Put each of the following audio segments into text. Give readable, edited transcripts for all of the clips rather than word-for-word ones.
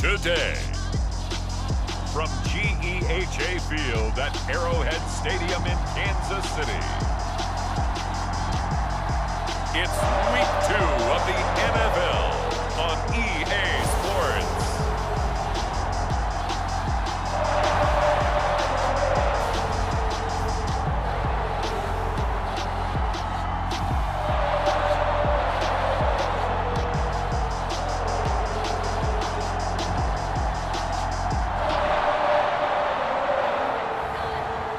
today. From GEHA Field at Arrowhead Stadium in Kansas City. It's week 2 of the NFL on EA Sports.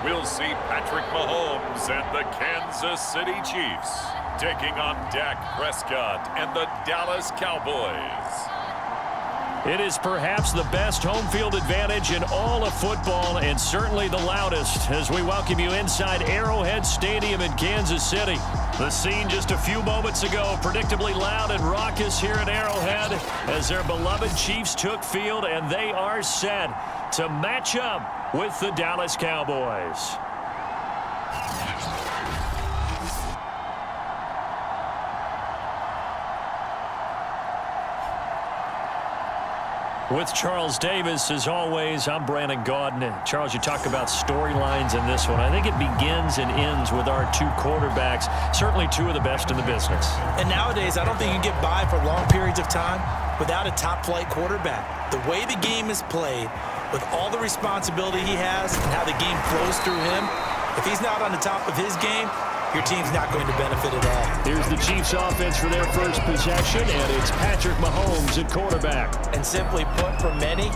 We'll see Patrick Mahomes and the Kansas City Chiefs taking on Dak Prescott and the Dallas Cowboys. It is perhaps the best home field advantage in all of football, and certainly the loudest, as we welcome you inside Arrowhead Stadium in Kansas City. The scene just a few moments ago, predictably loud and raucous here at Arrowhead as their beloved Chiefs took field, and they are set to match up with the Dallas Cowboys. With Charles Davis, as always, I'm Brandon Gaudin. Charles, you talk about storylines in this one. I think it begins and ends with our two quarterbacks, certainly two of the best in the business. And nowadays, I don't think you can get by for long periods of time without a top-flight quarterback. The way the game is played, with all the responsibility he has and how the game flows through him, if he's not on the top of his game, your team's not going to benefit at all. Here's the Chiefs offense for their first possession, and it's Patrick Mahomes at quarterback. And simply put, for many,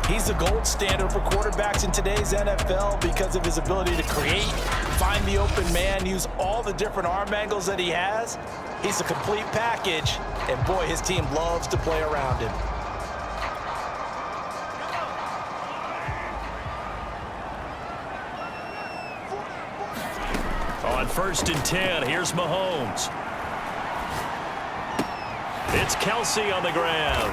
he's the gold standard for quarterbacks in today's NFL because of his ability to create, find the open man, use all the different arm angles that he has. He's a complete package, and boy, his team loves to play around him. On 1st and 10, here's Mahomes. It's Kelce on the ground.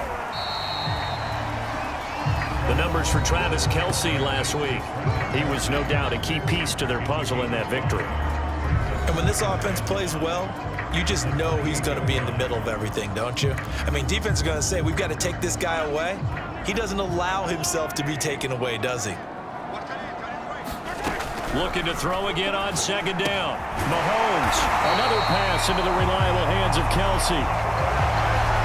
The numbers for Travis Kelce last week. He was no doubt a key piece to their puzzle in that victory. And when this offense plays well, you just know he's going to be in the middle of everything, don't you? I mean, defense is going to say, we've got to take this guy away. He doesn't allow himself to be taken away, does he? Looking to throw again on 2nd down. Mahomes, another pass into the reliable hands of Kelce.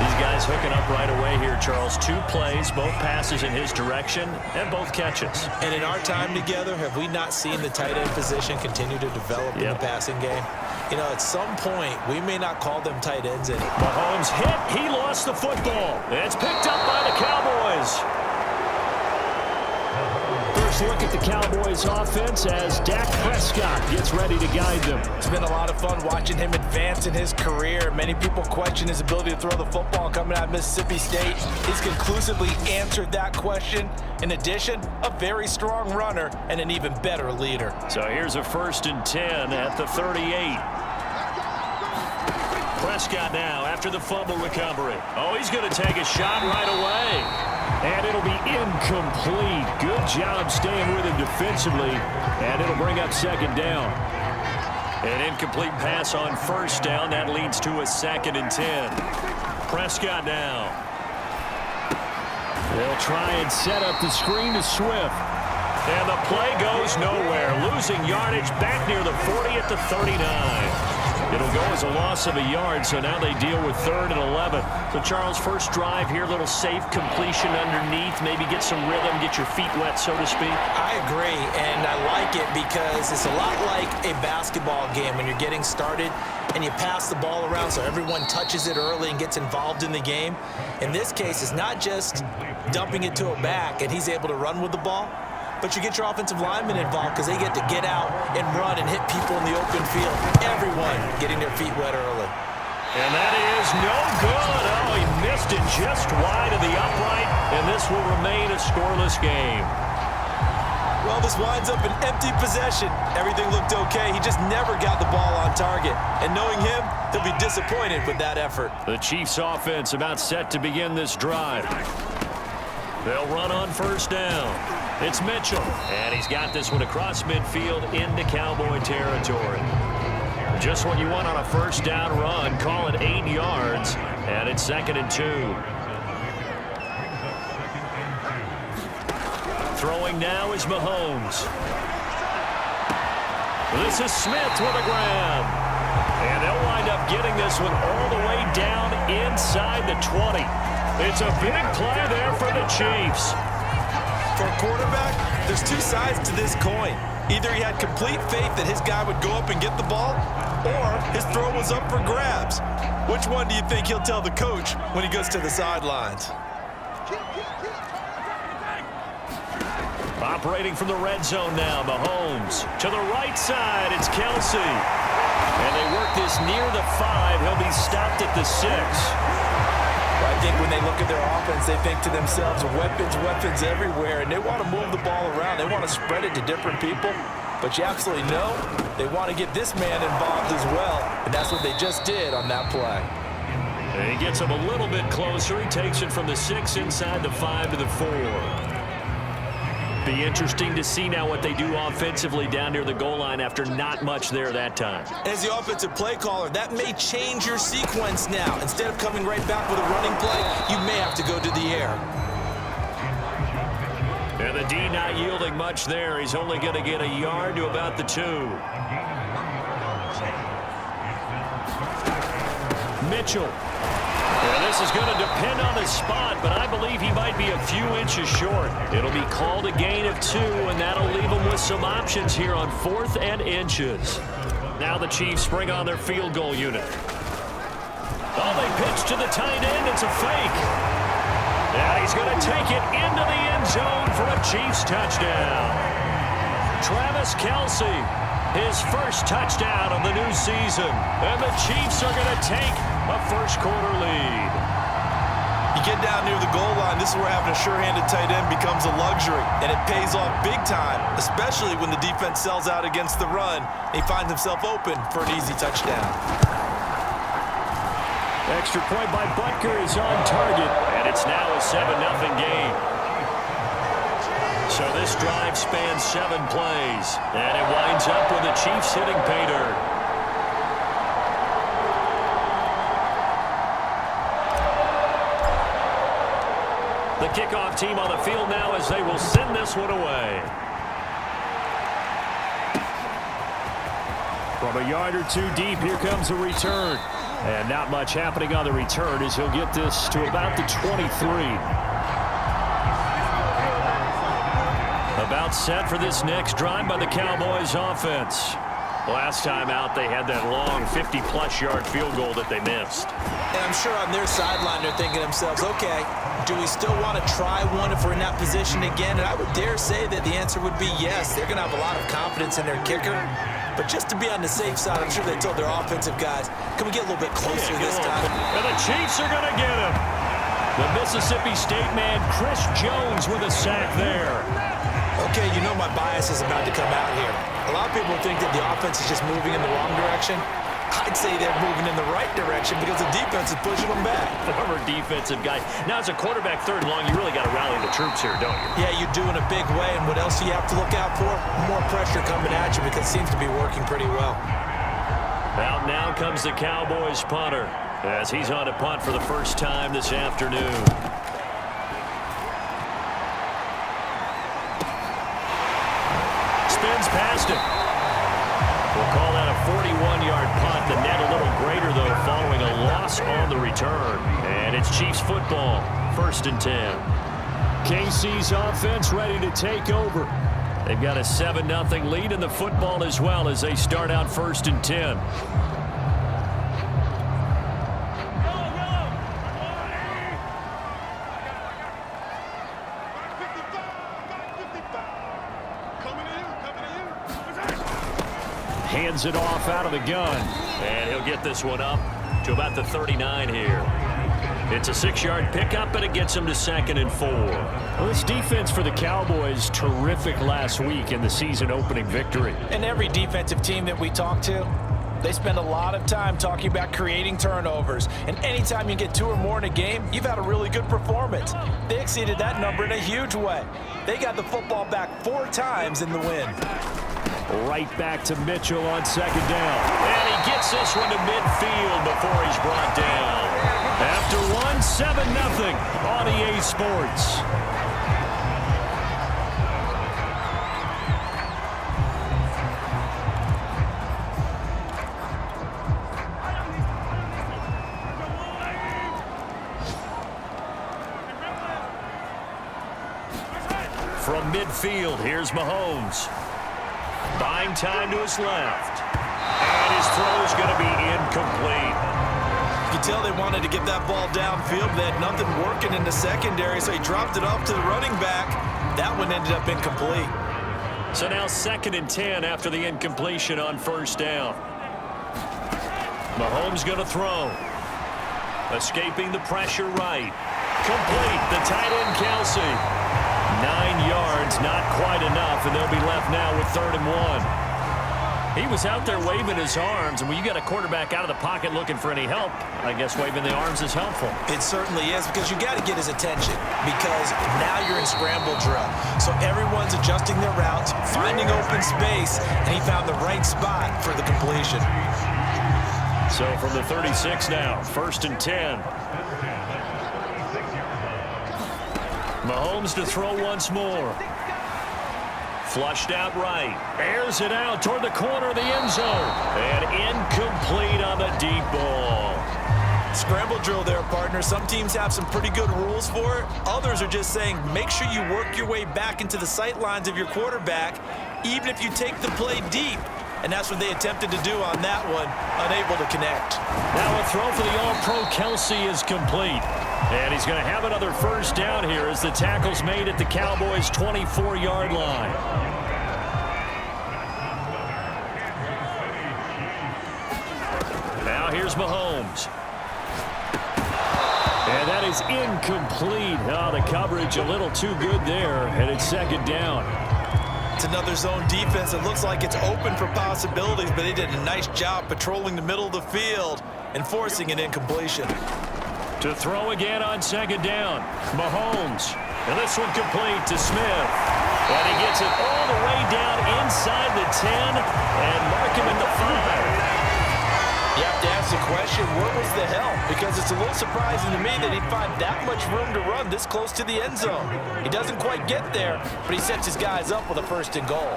These guys hooking up right away here, Charles. 2 plays, both passes in his direction, and both catches. And in our time together, have we not seen the tight end position continue to develop in the passing game? You know, at some point, we may not call them tight ends anymore. Mahomes hit. He lost the football. It's picked up by the Cowboys. First look at the Cowboys offense as Dak Prescott gets ready to guide them. It's been a lot of fun watching him advance in his career. Many people question his ability to throw the football coming out of Mississippi State. He's conclusively answered that question. In addition, a very strong runner and an even better leader. So here's a 1st and 10 at the 38. Prescott now after the fumble recovery. Oh, he's going to take a shot right away. And it'll be incomplete. Good job staying with him defensively. And it'll bring up 2nd down. An incomplete pass on 1st down. That leads to a 2nd and 10. Prescott now. They'll try and set up the screen to Swift. And the play goes nowhere. Losing yardage back near the 40 at the 39. It'll go as a loss of a yard, so now they deal with 3rd and 11. So, Charles, first drive here, little safe completion underneath, maybe get some rhythm, get your feet wet, so to speak. I agree, and I like it because it's a lot like a basketball game when you're getting started and you pass the ball around so everyone touches it early and gets involved in the game. In this case, it's not just dumping it to a back and he's able to run with the ball, but you get your offensive linemen involved because they get to get out and run and hit people in the open field. Everyone getting their feet wet early. And that is no good. Oh, he missed it just wide of the upright, and this will remain a scoreless game. Well, this winds up an empty possession. Everything looked okay. He just never got the ball on target. And knowing him, he'll be disappointed with that effort. The Chiefs offense about set to begin this drive. They'll run on 1st down. It's Mitchell, and he's got this one across midfield into Cowboy territory. Just what you want on a 1st down run. Call it 8 yards, and it's 2nd and 2. Throwing now is Mahomes. This is Smith with a grab. And they'll wind up getting this one all the way down inside the 20. It's a big play there for the Chiefs. For a quarterback, there's two sides to this coin. Either he had complete faith that his guy would go up and get the ball, or his throw was up for grabs. Which one do you think he'll tell the coach when he goes to the sidelines? Operating from the red zone now, Mahomes. To the right side, it's Kelsey. And they work this near the 5. He'll be stopped at the 6. I think when they look at their offense, they think to themselves, weapons everywhere, and they want to move the ball around. They want to spread it to different people. But you absolutely know they want to get this man involved as well, and that's what they just did on that play. And he gets him a little bit closer. He takes it from the 6 inside the 5 to the 4. Be interesting to see now what they do offensively down near the goal line after not much there that time. As the offensive play caller, that may change your sequence now. Instead of coming right back with a running play, you may have to go to the air. And the D not yielding much there. He's only going to get a yard to about the 2. Mitchell. Yeah, this is going to depend on his spot, but I believe he might be a few inches short. It'll be called a gain of 2, and that'll leave him with some options here on 4th and inches. Now the Chiefs bring on their field goal unit. Oh, they pitch to the tight end. It's a fake. And he's going to take it into the end zone for a Chiefs touchdown. Travis Kelce, his first touchdown of the new season. And the Chiefs are going to take a first-quarter lead. You get down near the goal line, this is where having a sure-handed tight end becomes a luxury, and it pays off big time, especially when the defense sells out against the run. He finds himself open for an easy touchdown. Extra point by Butker is on target, and it's now a 7-0 game. So this drive spans 7 plays, and it winds up with the Chiefs hitting pay dirt. The kickoff team on the field now as they will send this one away. From a yard or 2 deep, here comes a return. And not much happening on the return as he'll get this to about the 23. About set for this next drive by the Cowboys offense. Last time out, they had that long 50-plus yard field goal that they missed. And I'm sure on their sideline they're thinking to themselves, okay, do we still want to try one if we're in that position again? And I would dare say that the answer would be yes. They're going to have a lot of confidence in their kicker. But just to be on the safe side, I'm sure they told their offensive guys, can we get a little bit closer this time? And the Chiefs are going to get him. The Mississippi State man, Chris Jones, with a sack there. Okay, you know my bias is about to come out here. A lot of people think that the offense is just moving in the wrong direction. I'd say they're moving in the right direction because the defense is pushing them back. Former defensive guy. Now, as a quarterback 3rd and long, you really got to rally the troops here, don't you? Yeah, you do in a big way. And what else do you have to look out for? More pressure coming at you because it seems to be working pretty well. Out now comes the Cowboys punter as he's on to punt for the first time this afternoon. Spins past him. We'll call that a 41-yard punt. The net a little greater, though, following a loss on the return. And it's Chiefs football, 1st and 10. KC's offense ready to take over. They've got a 7-0 lead in the football as well as they start out 1st and 10. Hands it off out of the gun. And he'll get this one up to about the 39 here. It's a 6-yard pickup, and it gets him to 2nd and 4. Well, this defense for the Cowboys, terrific last week in the season-opening victory. And every defensive team that we talk to, they spend a lot of time talking about creating turnovers. And anytime you get 2 or more in a game, you've had a really good performance. They exceeded that number in a huge way. They got the football back 4 times in the win. Right back to Mitchell on 2nd down. And he gets this one to midfield before he's brought down. After 7-0 on EA Sports. From midfield, here's Mahomes. Buying time to his left. And his throw is going to be incomplete. You can tell they wanted to get that ball downfield. They had nothing working in the secondary, so he dropped it off to the running back. That one ended up incomplete. So now 2nd and 10 after the incompletion on first down. Mahomes going to throw. Escaping the pressure right. Complete. The tight end, Kelsey. 9 yards, not quite enough, and they'll be left now with 3rd and 1. He was out there waving his arms, and when you got a quarterback out of the pocket looking for any help, I guess waving the arms is helpful. It certainly is, because you got to get his attention, because now you're in scramble drill. So everyone's adjusting their routes, finding open space, and he found the right spot for the completion. So from the 36 now, 1st and 10. Mahomes to throw once more. Flushed out right. Airs it out toward the corner of the end zone. And incomplete on the deep ball. Scramble drill there, partner. Some teams have some pretty good rules for it. Others are just saying make sure you work your way back into the sight lines of your quarterback, even if you take the play deep. And that's what they attempted to do on that one, unable to connect. Now a throw for the All-Pro Kelsey is complete. And he's going to have another first down here as the tackle's made at the Cowboys' 24-yard line. Now here's Mahomes. And that is incomplete. Oh, the coverage a little too good there, and it's 2nd down. It's another zone defense. It looks like it's open for possibilities, but they did a nice job patrolling the middle of the field and forcing an incompletion. To throw again on 2nd down, Mahomes. And this one complete to Smith. And he gets it all the way down inside the 10 and mark him at the 5. You have to ask the question, where was the help? Because it's a little surprising to me that he'd find that much room to run this close to the end zone. He doesn't quite get there, but he sets his guys up with a 1st and goal.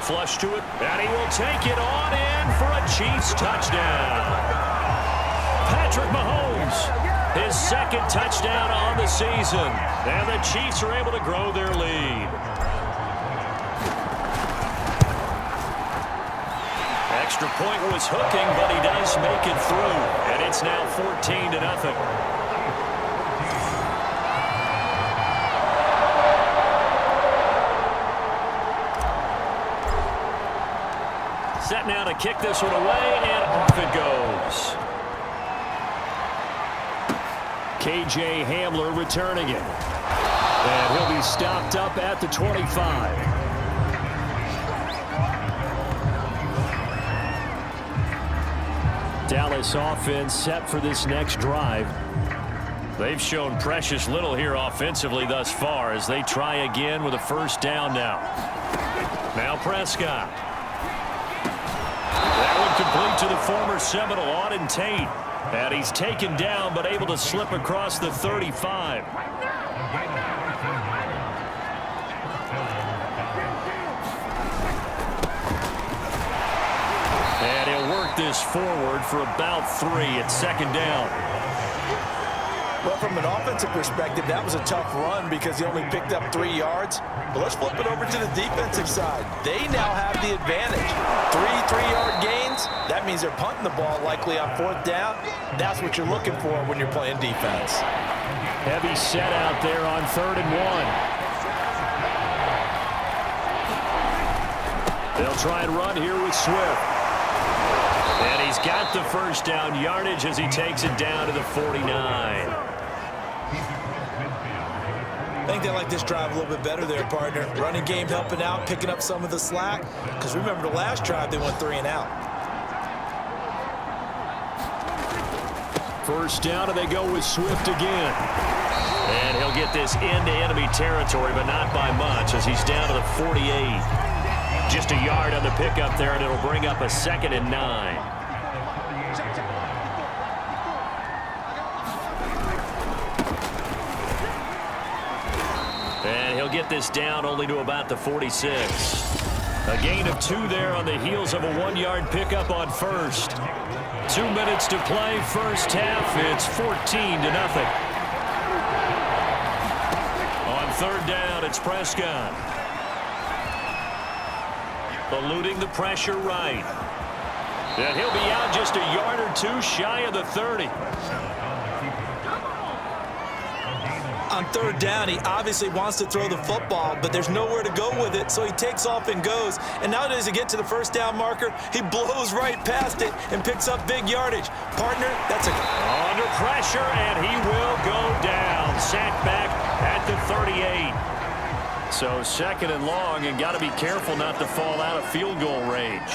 Flush to it, and he will take it on in for a Chiefs touchdown. Patrick Mahomes, his 2nd touchdown on the season. And the Chiefs are able to grow their lead. Extra point was hooking, but he does make it through. And it's now 14-0. Set now to kick this one away, and off it goes. KJ Hamler returning it. And he'll be stopped up at the 25. Dallas offense set for this next drive. They've shown precious little here offensively thus far as they try again with a 1st down now. Now Prescott. That one complete to the former Seminole, Auden Tate. And he's taken down but able to slip across the 35. And he'll work this forward for about 3 at 2nd down. Well, from an offensive perspective, that was a tough run because he only picked up 3 yards. But let's flip it over to the defensive side. They now have the advantage. 3-3-yard gains, that means they're punting the ball likely on 4th down. That's what you're looking for when you're playing defense. Heavy set out there on 3rd and 1. They'll try and run here with Swift. And he's got the 1st down yardage as he takes it down to the 49. I think they like this drive a little bit better there, partner. Running game helping out, picking up some of the slack. Because remember the last drive, they went 3 and out. 1st down, and they go with Swift again. And he'll get this into enemy territory, but not by much as he's down to the 48. Just a yard on the pickup there, and it'll bring up a 2nd and 9. And he'll get this down only to about the 46. A gain of 2 there on the heels of a 1-yard pickup on 1st. 2 minutes to play, 1st half. It's 14-0. On 3rd down. It's Prescott. Eluding the pressure right. And he'll be out just a yard or two shy of the 30. On third down, he obviously wants to throw the football, but there's nowhere to go with it, so he takes off and goes. And now as he get to the first down marker, he blows right past it and picks up big yardage. Partner, that's a... Under pressure, and he will go down. Sacked back at the 38. So second and long, and got to be careful not to fall out of field goal range.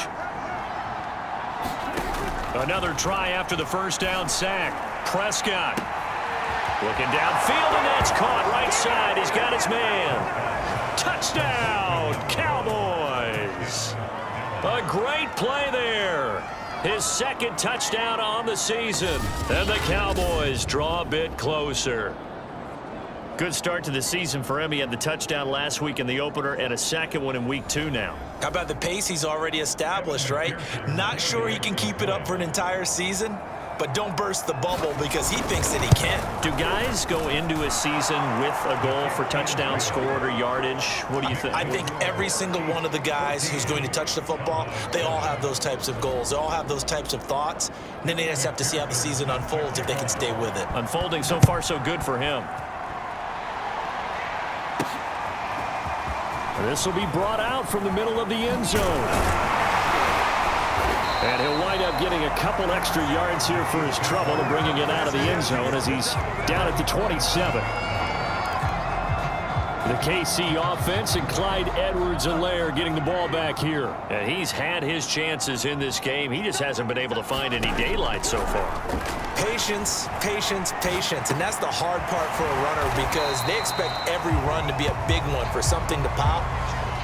Another try after the first down sack. Prescott looking downfield, and that's caught right side. He's got his man. Touchdown, Cowboys. A great play there. His second touchdown on the season. And the Cowboys draw a bit closer. Good start to the season for him. He had the touchdown last week in the opener and a second one in week 2 now. How about the pace he's already established, right? Not sure he can keep it up for an entire season, but don't burst the bubble because he thinks that he can. Do guys go into a season with a goal for touchdown scored or yardage? What do you think? I think every single one of the guys who's going to touch the football, they all have those types of goals. They all have those types of thoughts. And then they just have to see how the season unfolds if they can stay with it. Unfolding so far so good for him. This will be brought out from the middle of the end zone. And he'll wind up getting a couple extra yards here for his trouble and bringing it out of the end zone as he's down at the 27. The KC offense and Clyde Edwards-Helaire getting the ball back here. And he's had his chances in this game. He just hasn't been able to find any daylight so far. Patience, patience, patience. And that's the hard part for a runner because they expect every run to be a big one for something to pop.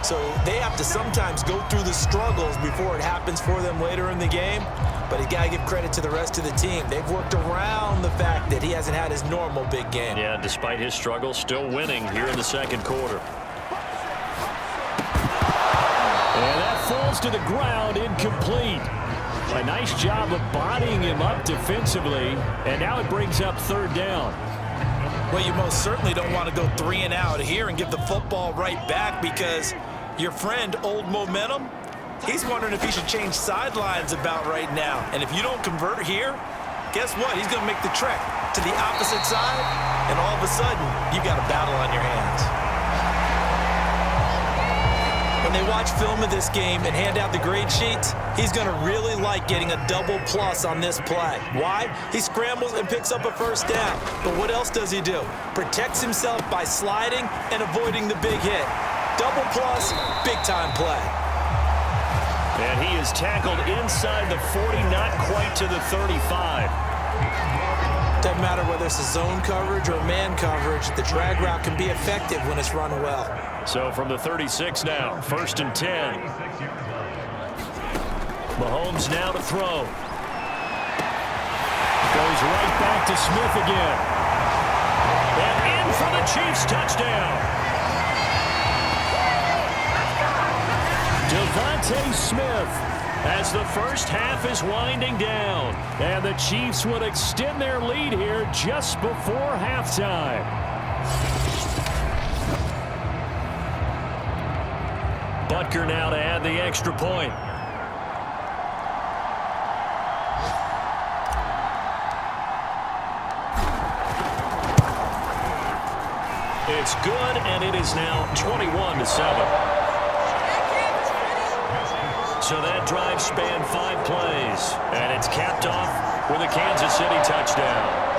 So they have to sometimes go through the struggles before it happens for them later in the game. But you got to give credit to the rest of the team. They've worked around the fact that he hasn't had his normal big game. Yeah, despite his struggles, still winning here in the second quarter. And that falls to the ground, incomplete. A nice job of bodying him up defensively, and now it brings up third down. Well, you most certainly don't want to go 3 and out here and give the football right back because your friend, Old Momentum, he's wondering if he should change sidelines about right now. And if you don't convert here, guess what? He's going to make the trek to the opposite side, and all of a sudden, you've got a battle on your hands. When they watch film of this game and hand out the grade sheets, he's going to really like getting a double plus on this play. Why? He scrambles and picks up a first down. But what else does he do? Protects himself by sliding and avoiding the big hit. Double plus, big-time play. And he is tackled inside the 40, not quite to the 35. Doesn't matter whether it's a zone coverage or man coverage, the drag route can be effective when it's run well. So from the 36 now, 1st and 10. Mahomes now to throw. Goes right back to Smith again. And in for the Chiefs touchdown. Devontae Smith as the first half is winding down. And the Chiefs would extend their lead here just before halftime. Butker now to add the extra point. It's good, and it is now 21-7. So that drive spanned 5 plays, and it's capped off with a Kansas City touchdown.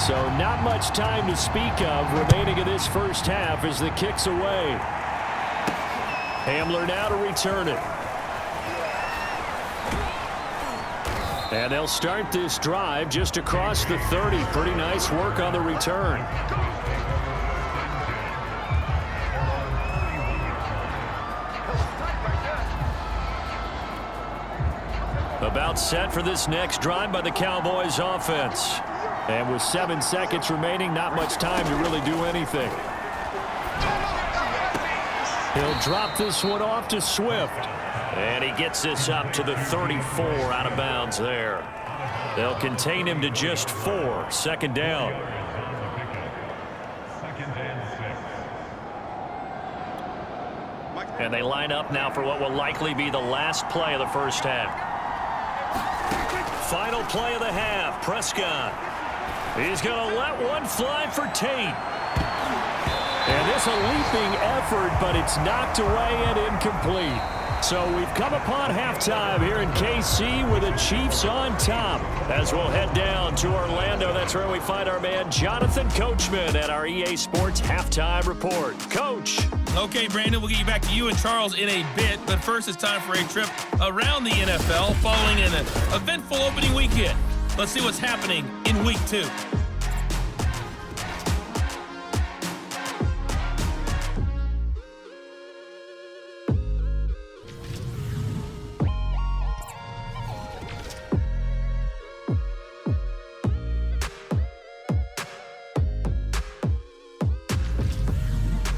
So not much time to speak of remaining in this first half as the kick's away. Hamler now to return it. And they'll start this drive just across the 30. Pretty nice work on the return. About set for this next drive by the Cowboys offense. And with 7 seconds remaining, not much time to really do anything. He'll drop this one off to Swift. And he gets this up to the 34 out of bounds there. They'll contain him to just 4. Second down. And they line up now for what will likely be the last play of the first half. Final play of the half. Prescott. He's going to let one fly for Tate. And this a leaping effort, but it's knocked away and incomplete. So we've come upon halftime here in KC with the Chiefs on top. As we'll head down to Orlando, that's where we find our man Jonathan Coachman at our EA Sports Halftime Report. Coach. Okay, Brandon, we'll get you back to you and Charles in a bit. But first, it's time for a trip around the NFL following an eventful opening weekend. Let's see what's happening in Week 2.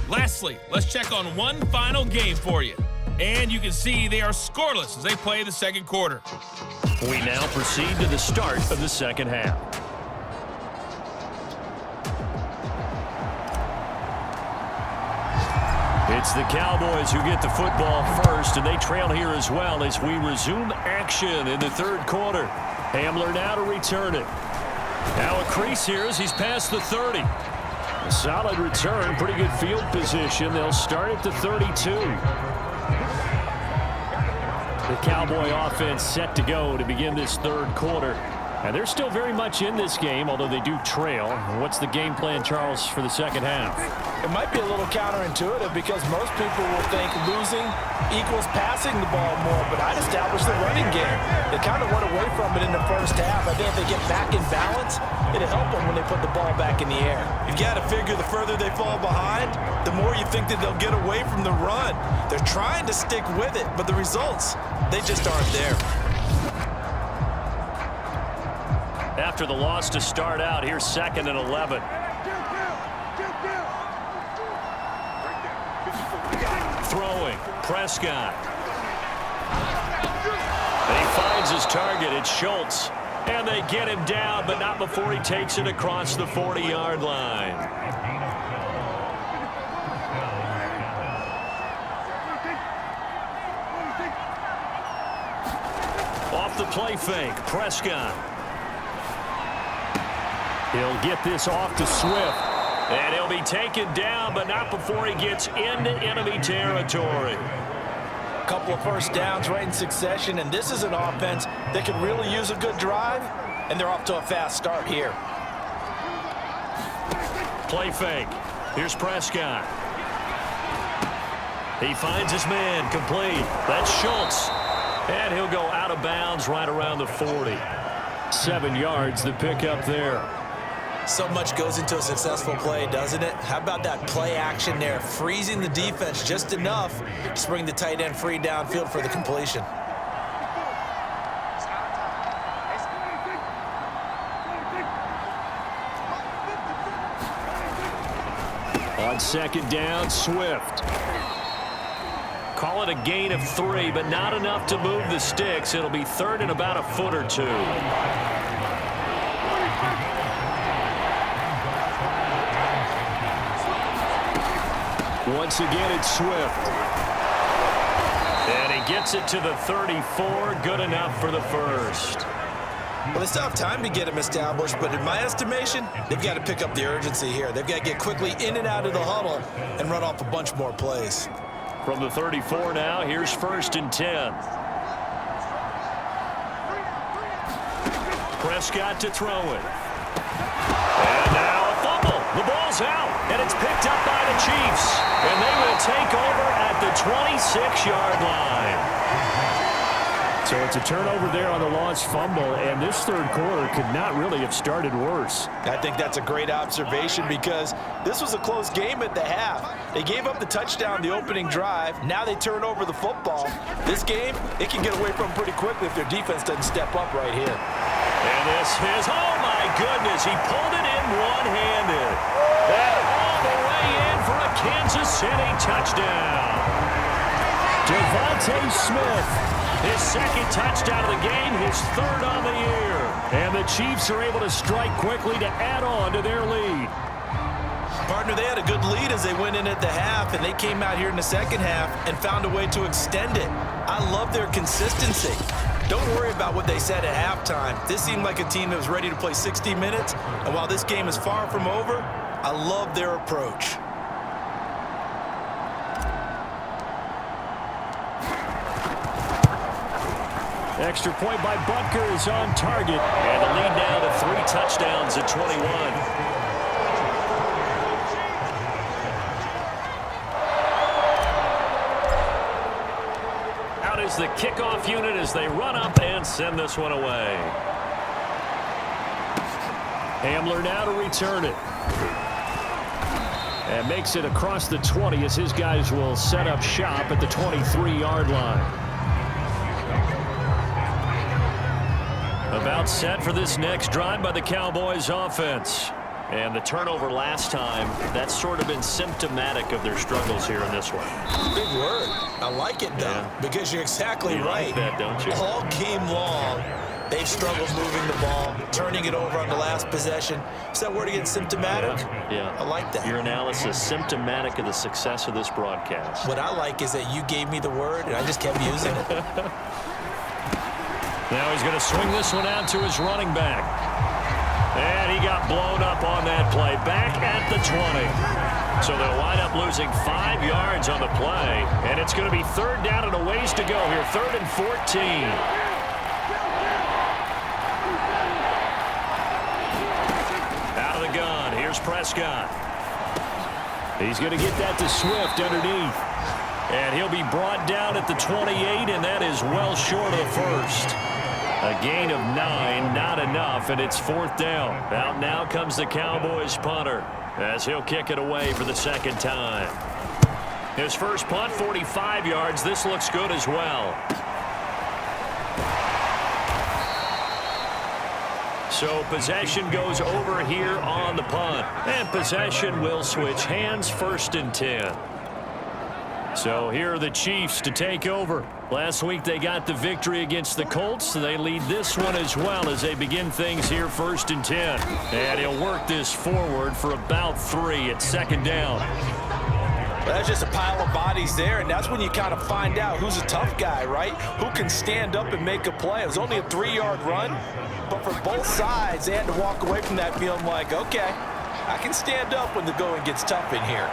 Lastly, let's check on one final game for you. And you can see they are scoreless as they play the second quarter. We now proceed to the start of the second half. It's the Cowboys who get the football first, and they trail here as well as we resume action in the third quarter. Hamler now to return it. Now a crease here as he's past the 30. A solid return, pretty good field position. They'll start at the 32. The Cowboy offense set to go to begin this third quarter. And they're still very much in this game, although they do trail. What's the game plan, Charles, for the second half? It might be a little counterintuitive because most people will think losing equals passing the ball more, but I'd establish the running game. They kind of went away from it in the first half. I think if they get back in balance, it'll help them when they put the ball back in the air. You've got to figure the further they fall behind, the more you think that they'll get away from the run. They're trying to stick with it, but the results, they just aren't there. After the loss to start out, here's 2nd and 11. Throwing, Prescott. And he finds his target, it's Schultz. And they get him down, but not before he takes it across the 40-yard line. Off the play fake, Prescott. He'll get this off to Swift. And he'll be taken down, but not before he gets into enemy territory. A couple of first downs right in succession, and this is an offense that could really use a good drive, and they're off to a fast start here. Play fake. Here's Prescott. He finds his man, complete. That's Schultz. And he'll go out of bounds right around the 40. 7 yards, the pickup there. So much goes into a successful play, doesn't it? How about that play action there, freezing the defense just enough to bring the tight end free downfield for the completion. On second down, Swift. Call it a gain of 3, but not enough to move the sticks. It'll be 3rd and about a foot or 2. Once again, it's Swift. And he gets it to the 34. Good enough for the first. Well, they still have time to get him established, but in my estimation, they've got to pick up the urgency here. They've got to get quickly in and out of the huddle and run off a bunch more plays. From the 34 now, here's 1st and 10. Prescott to throw it. And now a fumble. The ball's out, and it's picked up by the Chiefs. And they will take over at the 26-yard line. So it's a turnover there on the lost fumble, and this third quarter could not really have started worse. I think that's a great observation because this was a close game at the half. They gave up the touchdown the opening drive. Now they turn over the football. This game, it can get away from them pretty quickly if their defense doesn't step up right here. And this is, oh my goodness, he pulled it in one-handed. And all the way in for a Kansas City touchdown. Devontae Smith, his second touchdown of the game, his third on the year. And the Chiefs are able to strike quickly to add on to their lead. Partner, they had a good lead as they went in at the half, and they came out here in the second half and found a way to extend it. I love their consistency. Don't worry about what they said at halftime. This seemed like a team that was ready to play 60 minutes, and while this game is far from over, I love their approach. Extra point by Butker is on target. And the lead now to 3 touchdowns at 21. Out is the kickoff unit as they run up and send this one away. Hamler now to return it. And makes it across the 20 as his guys will set up shop at the 23-yard line. About set for this next drive by the Cowboys offense. And the turnover last time, that's sort of been symptomatic of their struggles here in this one. Big word. I like it, though, because you're exactly right. Like that, don't you? All game long, they've struggled moving the ball, turning it over on the last possession. Is that word again, symptomatic? Yeah. I like that. Your analysis, symptomatic of the success of this broadcast. What I like is that you gave me the word, and I just kept using it. Now he's going to swing this one out to his running back. And he got blown up on that play. Back at the 20. So they'll wind up losing 5 yards on the play. And it's going to be third down and a ways to go here. 3rd and 14. Out of the gun. Here's Prescott. He's going to get that to Swift underneath. And he'll be brought down at the 28, and that is well short of the first. A gain of 9, not enough, and it's 4th down. Out now comes the Cowboys punter as he'll kick it away for the second time. His first punt, 45 yards. This looks good as well. So possession goes over here on the punt. And possession will switch hands, 1st and 10. So here are the Chiefs to take over. Last week they got the victory against the Colts. They lead this one as well as they begin things here 1st and 10. And he'll work this forward for about 3 at 2nd down. Well, that's just a pile of bodies there, and that's when you kind of find out who's a tough guy, right? Who can stand up and make a play. It was only a 3-yard run, but for both sides, they had to walk away from that feeling like, okay, I can stand up when the going gets tough in here.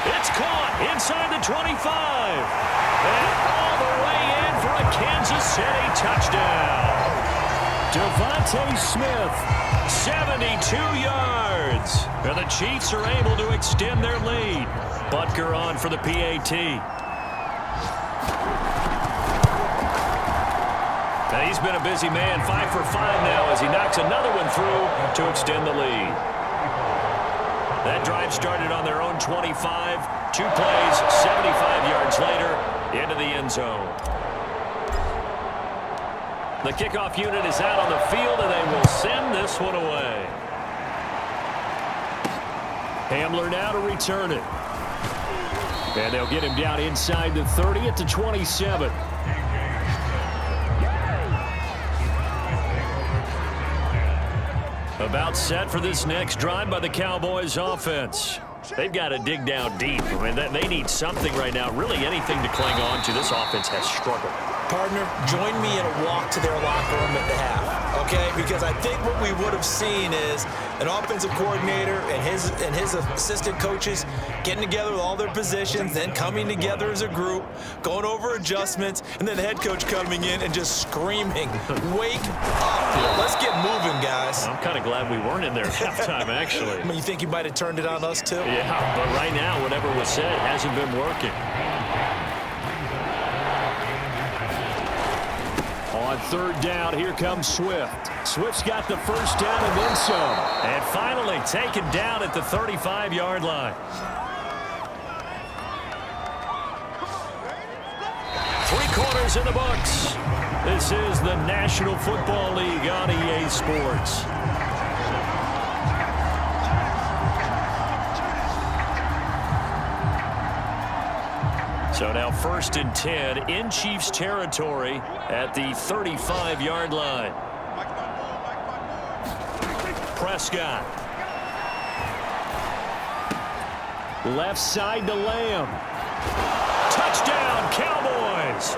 It's caught inside the 25. And all the way in for a Kansas City touchdown. Devontae Smith, 72 yards. And the Chiefs are able to extend their lead. Butker on for the PAT. Now he's been a busy man, 5 for 5 now as he knocks another one through to extend the lead. That drive started on their own 25. 2 plays, 75 yards later, into the end zone. The kickoff unit is out on the field, and they will send this one away. Hamler now to return it. And they'll get him down inside the 30 at the 27. About set for this next drive by the Cowboys offense. They've got to dig down deep. I mean, they need something right now, really anything to cling on to. This offense has struggled. Partner, join me in a walk to their locker room at the half, okay? Because I think what we would have seen is an offensive coordinator and his assistant coaches getting together with all their positions, then coming together as a group, going over adjustments, and then the head coach coming in and just screaming, wake up. Let's get moving, guys. I'm kind of glad we weren't in there at halftime, actually. I mean, you think you might have turned it on us, too? Yeah, but right now, whatever was said hasn't been working. On third down, here comes Swift. Swift's got the first down and then some. And finally taken down at the 35-yard line. 3 quarters in the books. This is the National Football League on EA Sports. So now 1st and 10 in Chiefs territory at the 35-yard line. Prescott. Left side to Lamb. Touchdown, Cowboys.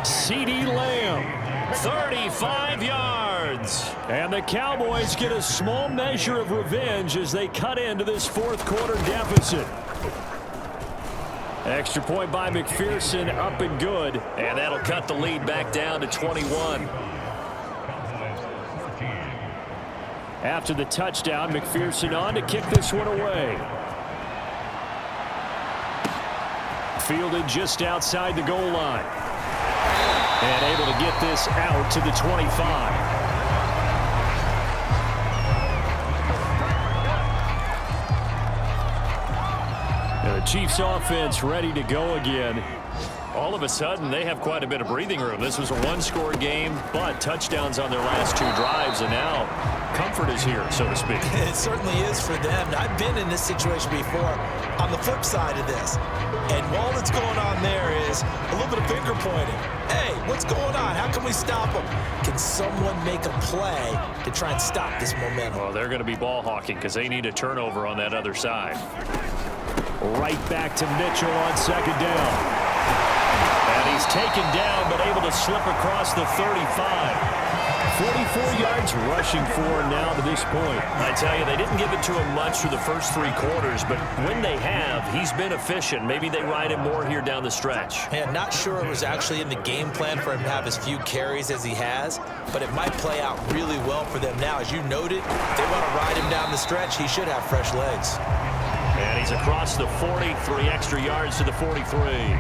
CeeDee Lamb, 35 yards. And the Cowboys get a small measure of revenge as they cut into this 4th quarter deficit. Extra point by McPherson, up and good. And that'll cut the lead back down to 21. After the touchdown, McPherson on to kick this one away. Fielded just outside the goal line. And able to get this out to the 25. The Chiefs offense ready to go again. All of a sudden, they have quite a bit of breathing room. This was a 1-score game, but touchdowns on their last 2 drives, and now comfort is here, so to speak. It certainly is for them. I've been in this situation before on the flip side of this. And while that's going on there is a little bit of finger pointing. Hey, what's going on? How can we stop them? Can someone make a play to try and stop this momentum? Well, they're going to be ball hawking because they need a turnover on that other side. Right back to Mitchell on 2nd down. And he's taken down, but able to slip across the 35. 44 yards rushing for now to this point. I tell you, they didn't give it to him much through the first 3 quarters, but when they have, he's been efficient. Maybe they ride him more here down the stretch. Yeah, not sure it was actually in the game plan for him to have as few carries as he has, but it might play out really well for them now. As you noted, if they want to ride him down the stretch, he should have fresh legs. And he's across the 40, 3 extra yards to the 43.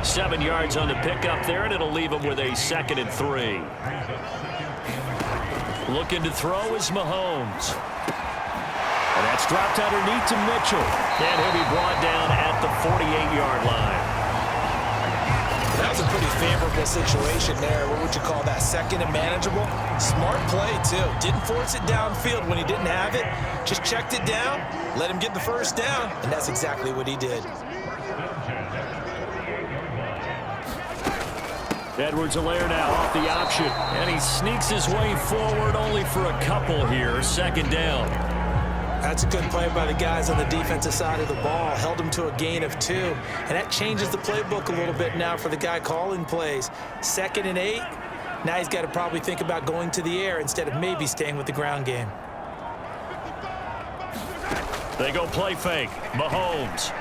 7 yards on the pickup there, and it'll leave him with a 2nd and 3. Looking to throw is Mahomes. And that's dropped underneath to Mitchell. And he'll be brought down at the 48-yard line. That was a pretty favorable situation there. What would you call that? 2nd and manageable? Smart play, too. Didn't force it downfield when he didn't have it. Just checked it down, let him get the first down, and that's exactly what he did. Edwards-Helaire now off the option. And he sneaks his way forward only for a couple here. 2nd down. That's a good play by the guys on the defensive side of the ball. Held him to a gain of 2. And that changes the playbook a little bit now for the guy calling plays. 2nd and 8. Now he's got to probably think about going to the air instead of maybe staying with the ground game. They go play fake. Mahomes.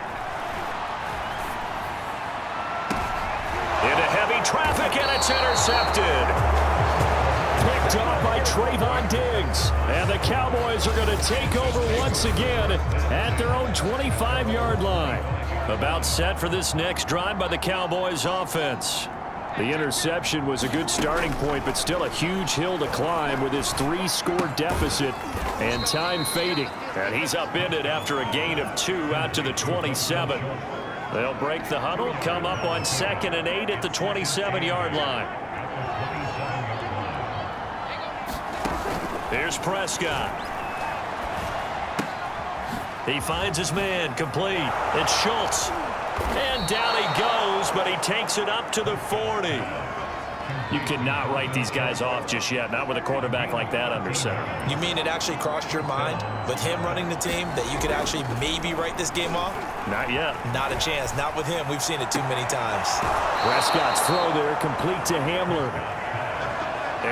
Into heavy traffic, and it's intercepted. Picked off by Trayvon Diggs. And the Cowboys are going to take over once again at their own 25-yard line. About set for this next drive by the Cowboys offense. The interception was a good starting point, but still a huge hill to climb with his 3-score deficit and time fading. And he's upended after a gain of 2 out to the 27. They'll break the huddle, come up on 2nd and 8 at the 27-yard line. Here's Prescott. He finds his man, complete. It's Schultz. And down he goes, but he takes it up to the 40. You cannot write these guys off just yet, not with a quarterback like that under center. You mean it actually crossed your mind with him running the team that you could actually maybe write this game off? Not yet. Not a chance. Not with him. We've seen it too many times. Prescott's throw there, complete to Hamler.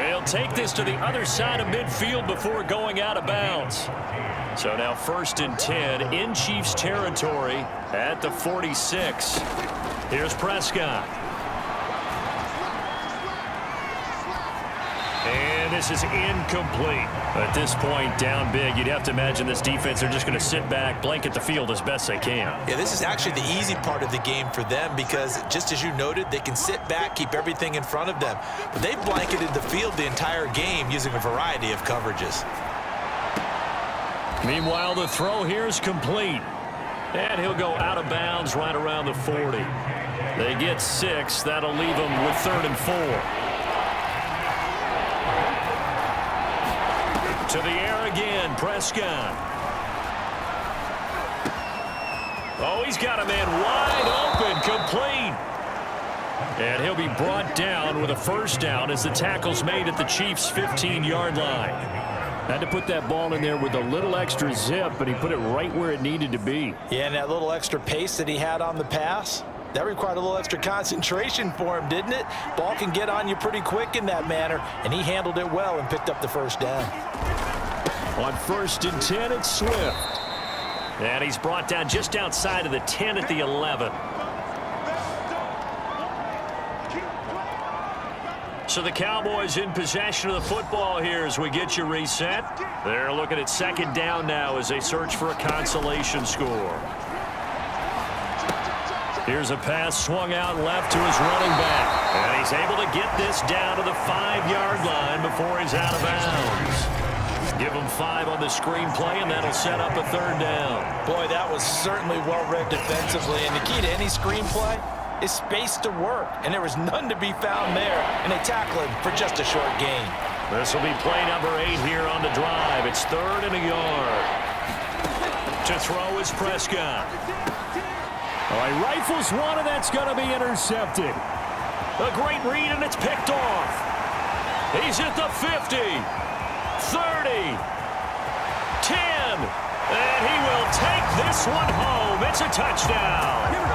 He'll take this to the other side of midfield before going out of bounds. So now 1st and 10 in Chiefs territory at the 46. Here's Prescott. And this is incomplete. At this point, down big, you'd have to imagine this defense are just going to sit back, blanket the field as best they can. Yeah, this is actually the easy part of the game for them because, just as you noted, they can sit back, keep everything in front of them. But they've blanketed the field the entire game using a variety of coverages. Meanwhile, the throw here is complete. And he'll go out of bounds right around the 40. They get 6. That'll leave them with 3rd and 4. To the air again, Prescott. Oh, he's got a man wide open, complete. And he'll be brought down with a first down as the tackle's made at the Chiefs' 15-yard line. Had to put that ball in there with a little extra zip, but he put it right where it needed to be. Yeah, and that little extra pace that he had on the pass, that required a little extra concentration for him, didn't it? Ball can get on you pretty quick in that manner, and he handled it well and picked up the first down. On 1st and 10, it's Swift. And he's brought down just outside of the 10 at the 11. So the Cowboys in possession of the football here as we get you reset. They're looking at 2nd down now as they search for a consolation score. Here's a pass swung out left to his running back. And he's able to get this down to the 5-yard line before he's out of bounds. Give him 5 on the screenplay, and that'll set up a 3rd down. Boy, that was certainly well-read defensively. And the key to any screenplay is space to work, and there was none to be found there, and they tackle him for just a short gain. This will be play number 8 here on the drive. It's 3rd and a yard. To throw is Prescott. All right, rifles one, and that's going to be intercepted. A great read, and it's picked off. He's at the 50, 30, 10, and he will take this one home. It's a touchdown.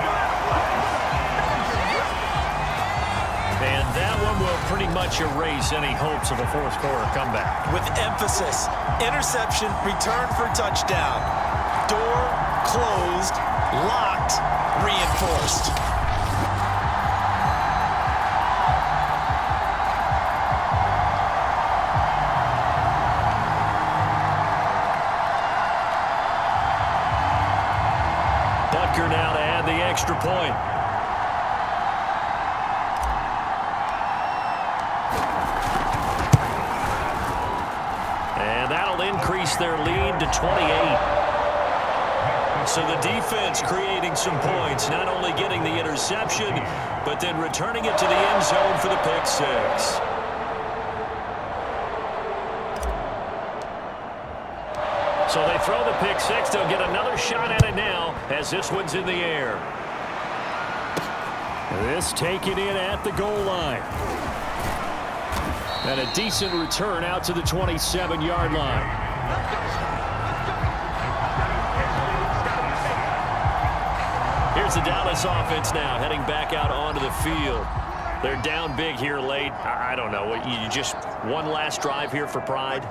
And that one will pretty much erase any hopes of a 4th quarter comeback. With emphasis, interception, return for touchdown. Door closed, locked, reinforced. Butker now to add the extra point. Increase their lead to 28. So the defense creating some points, not only getting the interception, but then returning it to the end zone for the pick 6. So they throw the pick 6. They'll get another shot at it now as this one's in the air. This taken in at the goal line. And a decent return out to the 27-yard line. Here's the Dallas offense now heading back out onto the field. They're down big here late. I don't know. You just one last drive here for pride?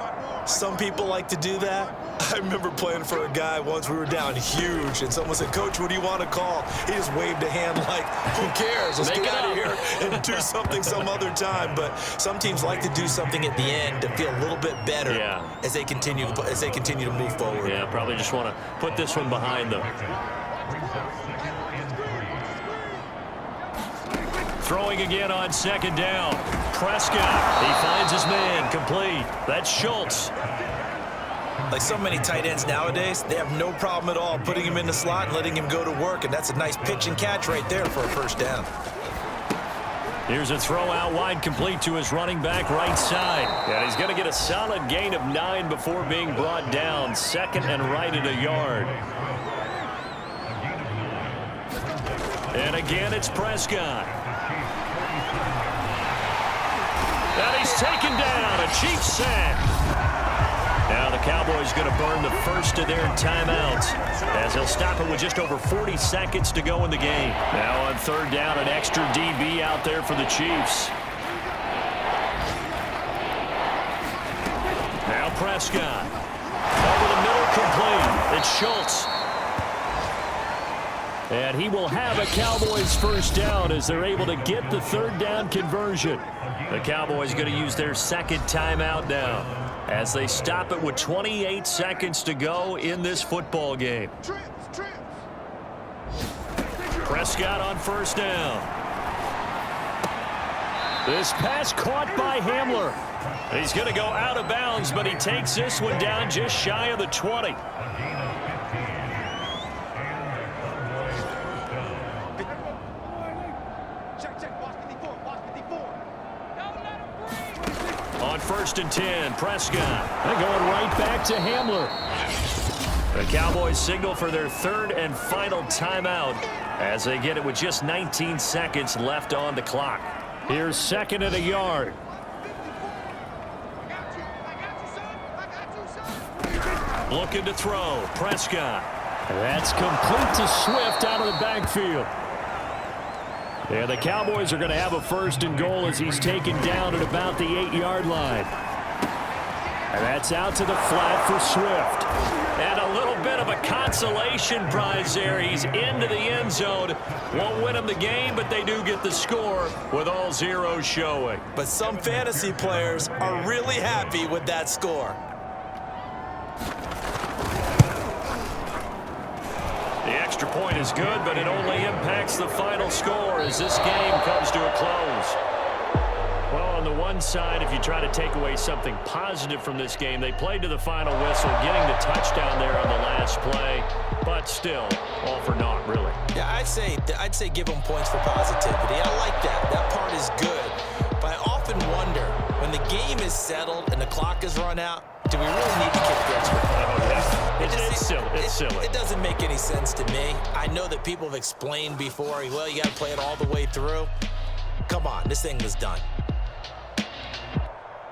Some people like to do that. I remember playing for a guy once. We were down huge, and someone said, "Coach, what do you want to call?" He just waved a hand like, "Who cares? Let's get out of here and do something some other time." But some teams like to do something at the end to feel a little bit better as they continue to move forward. Yeah, probably just want to put this one behind them. Throwing again on 2nd down. Prescott, he finds his man, complete. That's Schultz. Like so many tight ends nowadays, they have no problem at all putting him in the slot and letting him go to work, and that's a nice pitch and catch right there for a first down. Here's a throw out wide, complete to his running back right side. And he's going to get a solid gain of 9 before being brought down. 2nd and right at a yard. And again, it's Prescott. And he's taken down, a Chiefs sack. Now the Cowboys going to burn the first of their timeouts as they'll stop it with just over 40 seconds to go in the game. Now on 3rd down, an extra DB out there for the Chiefs. Now Prescott. Over the middle, complete. It's Schultz. And he will have a Cowboys first down as they're able to get the third down conversion. The Cowboys going to use their second timeout now as they stop it with 28 seconds to go in this football game. Prescott on first down. This pass caught by Hamler. He's going to go out of bounds, but he takes this one down just shy of the 20. On first and 10, Prescott. And going right back to Hamler. The Cowboys signal for their third and final timeout as they get it with just 19 seconds left on the clock. Here's second and a yard. Looking to throw, Prescott. That's complete to Swift out of the backfield. Yeah, the Cowboys are going to have a first and goal as he's taken down at about the 8-yard line. And that's out to the flat for Swift. And a little bit of a consolation prize there. He's into the end zone. Won't win him the game, but they do get the score with all zeros showing. But some fantasy players are really happy with that score. The extra point is good, but it only impacts the final score as this game comes to a close. Well, on the one side, if you try to take away something positive from this game, they played to the final whistle, getting the touchdown there on the last play, but still, all for naught, really. Yeah, I'd say give them points for positivity. I like that. That part is good. But I often wonder, when the game is settled and the clock is run out, do we really need to kick the extra point? Oh, yeah. It's silly. It's silly. It doesn't make any sense to me. I know that people have explained before, well, you got to play it all the way through. Come on, this thing was done.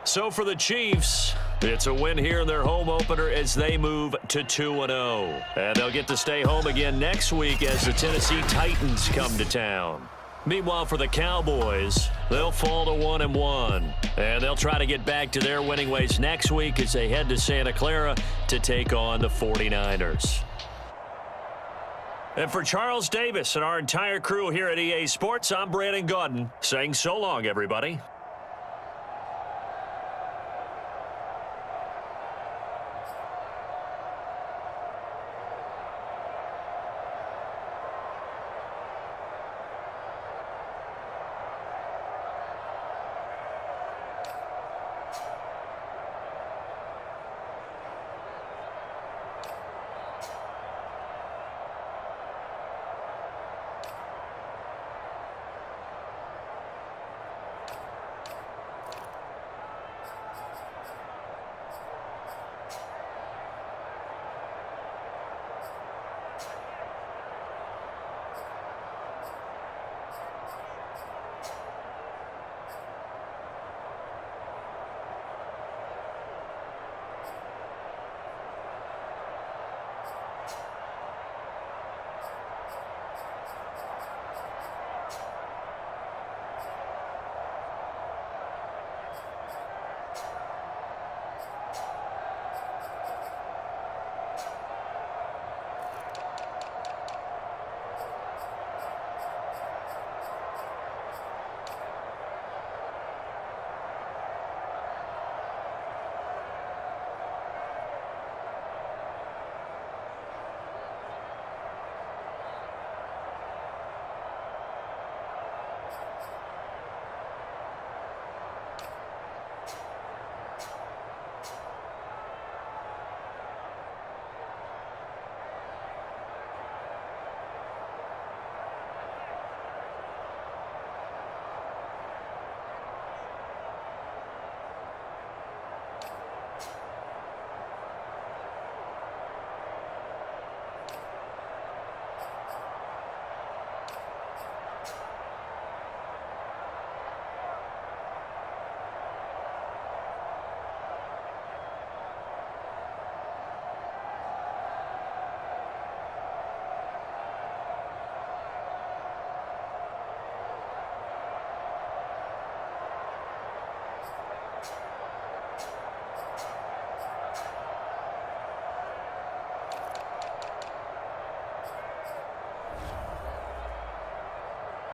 So for the Chiefs, it's a win here in their home opener as they move to 2-0. And they'll get to stay home again next week as the Tennessee Titans come to town. Meanwhile, for the Cowboys, they'll fall to 1-1. And they'll try to get back to their winning ways next week as they head to Santa Clara to take on the 49ers. And for Charles Davis and our entire crew here at EA Sports, I'm Brandon Gaudin saying so long, everybody.